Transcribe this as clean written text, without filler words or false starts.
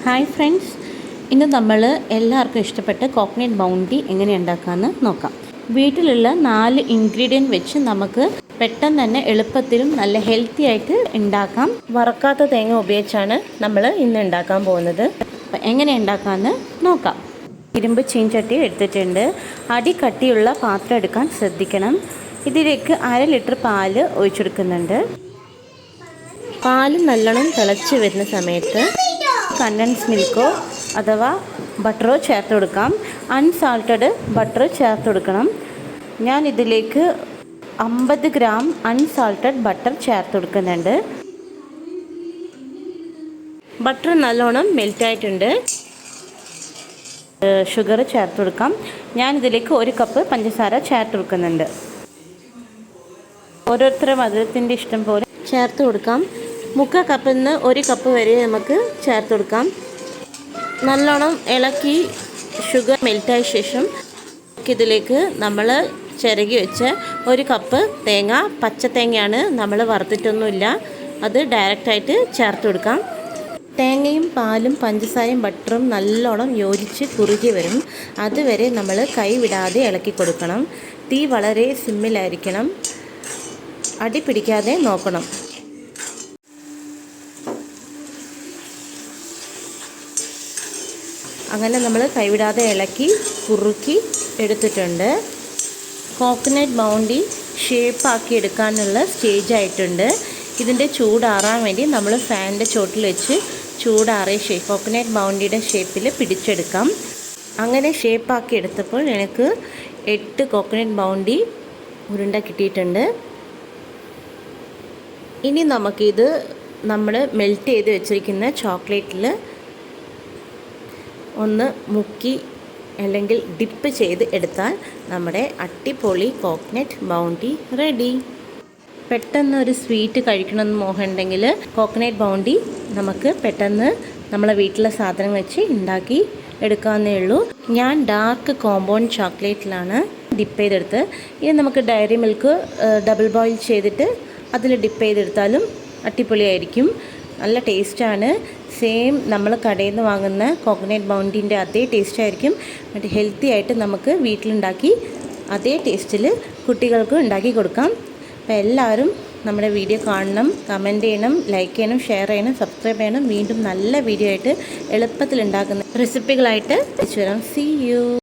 Hi friends, ഇന്ന് നമ്മൾ എല്ലാവർക്കും ഇഷ്ടപ്പെട്ട കോക്കനട്ട് ബൗണ്ടി എങ്ങനെ ഉണ്ടാക്കാമെന്ന് നോക്കാം. വീട്ടിലുള്ള 4 ഇൻഗ്രീഡിയൻറ്റ് വെച്ച് നമുക്ക് പെട്ടെന്ന് തന്നെ എളുപ്പത്തിലും നല്ല ഹെൽത്തി ആയിട്ട് ഉണ്ടാക്കാം. വറക്കാത്ത തേങ്ങ ഉപയോഗിച്ചാണ് നമ്മൾ ഇന്ന് ഉണ്ടാക്കാൻ പോകുന്നത്. എങ്ങനെ ഉണ്ടാക്കാമെന്ന് നോക്കാം. ഇരുമ്പ് ചീൻചട്ടി എടുത്തിട്ടുണ്ട്. അടി കട്ടിയുള്ള പാത്രം എടുക്കാൻ ശ്രദ്ധിക്കണം. ഇതിലേക്ക് 1/2 ലിറ്റർ പാല് ഒഴിച്ചെടുക്കുന്നുണ്ട്. പാല് നല്ലോണം തിളച്ച് വരുന്ന സമയത്ത് കണ്ടൻസ് മിൽക്കോ അഥവാ ബട്ടറോ ചേർത്ത് കൊടുക്കാം. അൺസാൾട്ടഡ് ബട്ടർ ചേർത്ത് കൊടുക്കണം. ഞാൻ ഇതിലേക്ക് 50 ഗ്രാം അൺസാൾട്ടഡ് ബട്ടർ ചേർത്ത് കൊടുക്കുന്നുണ്ട്. ബട്ടർ നല്ലോണം മെൽറ്റായിട്ടുണ്ട്. ഷുഗർ ചേർത്ത് കൊടുക്കാം. ഞാൻ ഇതിലേക്ക് 1 കപ്പ് പഞ്ചസാര ചേർത്ത് കൊടുക്കുന്നുണ്ട്. ഓരോരുത്തരുടെ മധുരത്തിൻ്റെ ഇഷ്ടം പോലെ ചേർത്ത് കൊടുക്കാം. 3/4 കപ്പിൽ നിന്ന് 1 കപ്പ് വരെ നമുക്ക് ചേർത്ത് കൊടുക്കാം. നല്ലോണം ഇളക്കി ഷുഗർ മെൽറ്റായ ശേഷം ഇതിലേക്ക് നമ്മൾ ചിരകി വെച്ച 1 കപ്പ് തേങ്ങ, പച്ച തേങ്ങയാണ്, നമ്മൾ വറുത്തിട്ടൊന്നുമില്ല, അത് ഡയറക്റ്റായിട്ട് ചേർത്ത് കൊടുക്കാം. തേങ്ങയും പാലും പഞ്ചസാരയും ബട്ടറും നല്ലോണം യോജിച്ച് കുറുകി വരും. അതുവരെ നമ്മൾ കൈ വിടാതെ ഇളക്കി കൊടുക്കണം. തീ വളരെ സിമ്മിലായിരിക്കണം. അടി പിടിക്കാതെ നോക്കണം. അങ്ങനെ നമ്മൾ കൈവിടാതെ ഇളക്കി കുറുക്കി എടുത്തിട്ടുണ്ട്. കോക്കനട്ട് ബൗണ്ടി ഷേപ്പാക്കി എടുക്കാനുള്ള സ്റ്റേജ് ആയിട്ടുണ്ട്. ഇതിൻ്റെ ചൂടാറാൻ വേണ്ടി നമ്മൾ ഫാനിൻ്റെ ചോട്ടിൽ വെച്ച് ചൂടാറിയ കോക്കനട്ട് ബൗണ്ടിയുടെ ഷേപ്പിൽ പിടിച്ചെടുക്കാം. അങ്ങനെ ഷേപ്പാക്കി എടുത്തപ്പോൾ എനിക്ക് 8 കോക്കനട്ട് ബൗണ്ടി ഉരുണ്ട കിട്ടിയിട്ടുണ്ട്. ഇനി നമുക്കിത് നമ്മൾ മെൽറ്റ് ചെയ്ത് വെച്ചിരിക്കുന്ന ചോക്ലേറ്റിൽ ഒന്ന് മുക്കി അല്ലെങ്കിൽ ഡിപ്പ് ചെയ്ത് എടുത്താൽ നമ്മുടെ അടിപൊളി കോക്കനട്ട് ബൗണ്ടി റെഡി. പെട്ടെന്ന് ഒരു സ്വീറ്റ് കഴിക്കണമെന്ന് മോഹമുണ്ടെങ്കിൽ കോക്കനട്ട് ബൗണ്ടി നമുക്ക് പെട്ടെന്ന് നമ്മളെ വീട്ടിലെ സാധനം വെച്ച് ഉണ്ടാക്കി എടുക്കാവുന്നേ ഉള്ളൂ. ഞാൻ ഡാർക്ക് കോമ്പൗണ്ട് ചോക്ലേറ്റിലാണ് ഡിപ്പ് ചെയ്തെടുത്ത്. ഇത് നമുക്ക് ഡയറി മിൽക്ക് ഡബിൾ ബോയിൽ ചെയ്തിട്ട് അതിൽ ഡിപ്പ് ചെയ്തെടുത്താലും അടിപൊളിയായിരിക്കും. നല്ല ടേസ്റ്റാണ്. സെയിം നമ്മൾ കടയിൽ നിന്ന് വാങ്ങുന്ന കോക്കനട്ട് ബൗണ്ടീൻ്റെ അതേ ടേസ്റ്റ് ആയിരിക്കും. മറ്റേ ഹെൽത്തി ആയിട്ട് നമുക്ക് വീട്ടിലുണ്ടാക്കി അതേ ടേസ്റ്റിൽ കുട്ടികൾക്ക് ഉണ്ടാക്കി കൊടുക്കാം. അപ്പോൾ എല്ലാവരും നമ്മുടെ വീഡിയോ കാണണം, കമൻറ്റ് ചെയ്യണം, ലൈക്ക് ചെയ്യണം, ഷെയർ ചെയ്യണം, സബ്സ്ക്രൈബ് ചെയ്യണം. വീണ്ടും നല്ല വീഡിയോ ആയിട്ട് എളുപ്പത്തിൽ ഉണ്ടാക്കുന്ന റെസിപ്പികളായിട്ട് തിരിച്ചു വരാം. See U.